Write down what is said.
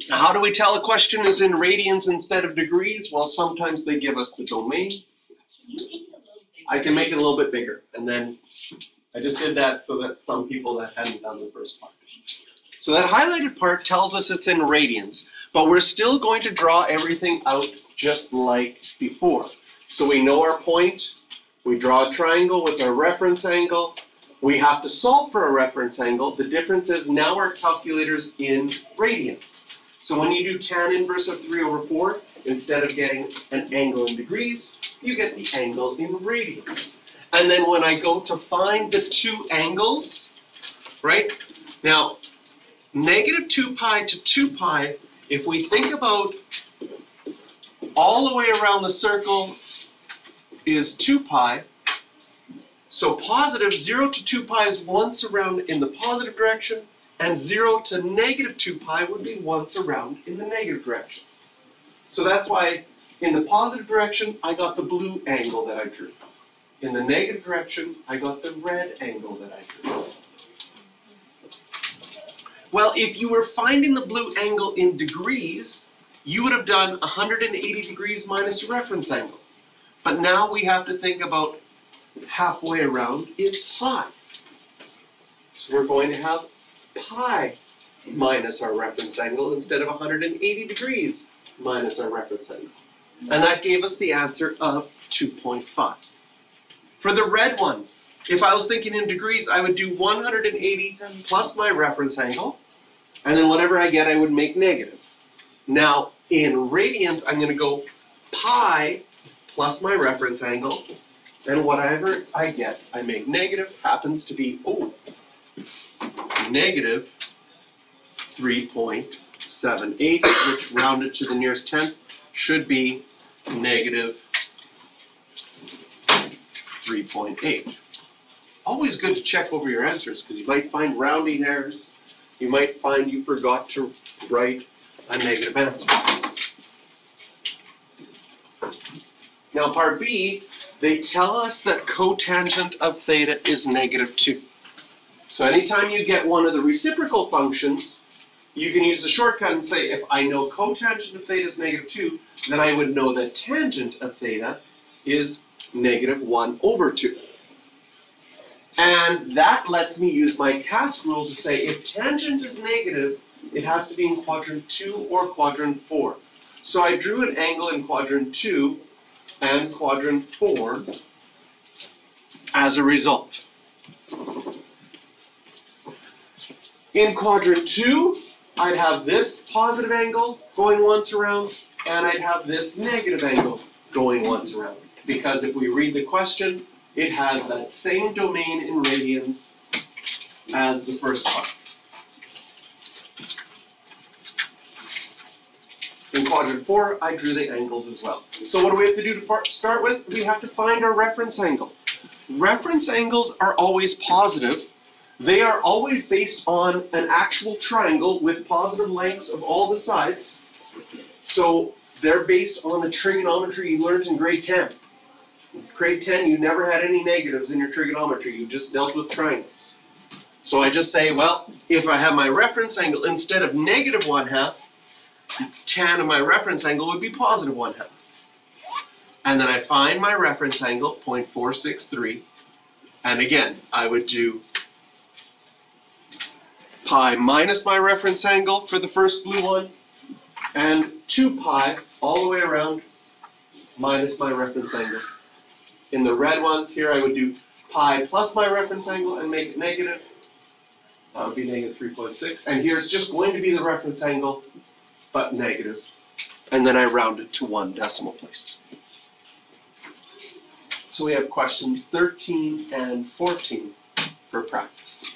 How do we tell a question is in radians instead of degrees? Well, sometimes they give us the domain. I can make it a little bit bigger, and then I just did that so that some people that hadn't done the first part. So that highlighted part tells us it's in radians, but we're still going to draw everything out just like before. So we know our point, we draw a triangle with our reference angle, we have to solve for a reference angle. The difference is now our calculator's in radians. So when you do tan inverse of 3/4, instead of getting an angle in degrees, you get the angle in radians. And then when I go to find the two angles, right? Now, negative 2 pi to 2 pi, if we think about all the way around the circle is 2 pi. So positive 0 to 2 pi is once around in the positive direction, and 0 to negative 2 pi would be once around in the negative direction. So that's why in the positive direction, I got the blue angle that I drew. In the negative direction, I got the red angle that I drew. Well, if you were finding the blue angle in degrees, you would have done 180 degrees minus your reference angle. But now we have to think about halfway around is pi. So we're going to have pi minus our reference angle instead of 180 degrees minus our reference angle. And that gave us the answer of 2.5. For the red one, if I was thinking in degrees, I would do 180 plus my reference angle, and then whatever I get, I would make negative. Now, in radians, I'm going to go pi plus my reference angle, and whatever I get, I make negative, happens to be, negative 3.78, which rounded to the nearest tenth should be negative 3.8. Always good to check over your answers because you might find rounding errors. You might find you forgot to write a negative answer. Now part B, they tell us that cotangent of theta is negative 2. So anytime you get one of the reciprocal functions, you can use the shortcut and say, if I know cotangent of theta is negative 2, then I would know that tangent of theta is negative 1/2. And that lets me use my CAST rule to say if tangent is negative, it has to be in quadrant 2 or quadrant 4. So I drew an angle in quadrant 2 and quadrant 4 as a result. In quadrant 2, I'd have this positive angle going once around, and I'd have this negative angle going once around. Because if we read the question, it has that same domain in radians as the first part. In quadrant 4, I drew the angles as well. So what do we have to do to start with? We have to find our reference angle. Reference angles are always positive. They are always based on an actual triangle with positive lengths of all the sides. So they're based on the trigonometry you learned in grade 10. Grade 10, you never had any negatives in your trigonometry. You just dealt with triangles. So I just say, well, if I have my reference angle, instead of negative 1/2, tan of my reference angle would be positive 1/2. And then I find my reference angle, 0.463. And again, I would do pi minus my reference angle for the first blue one, and 2 pi all the way around minus my reference angle. In the red ones here, I would do pi plus my reference angle and make it negative. That would be negative 3.6. And here's just going to be the reference angle, but negative. And then I round it to 1 decimal place. So we have questions 13 and 14 for practice.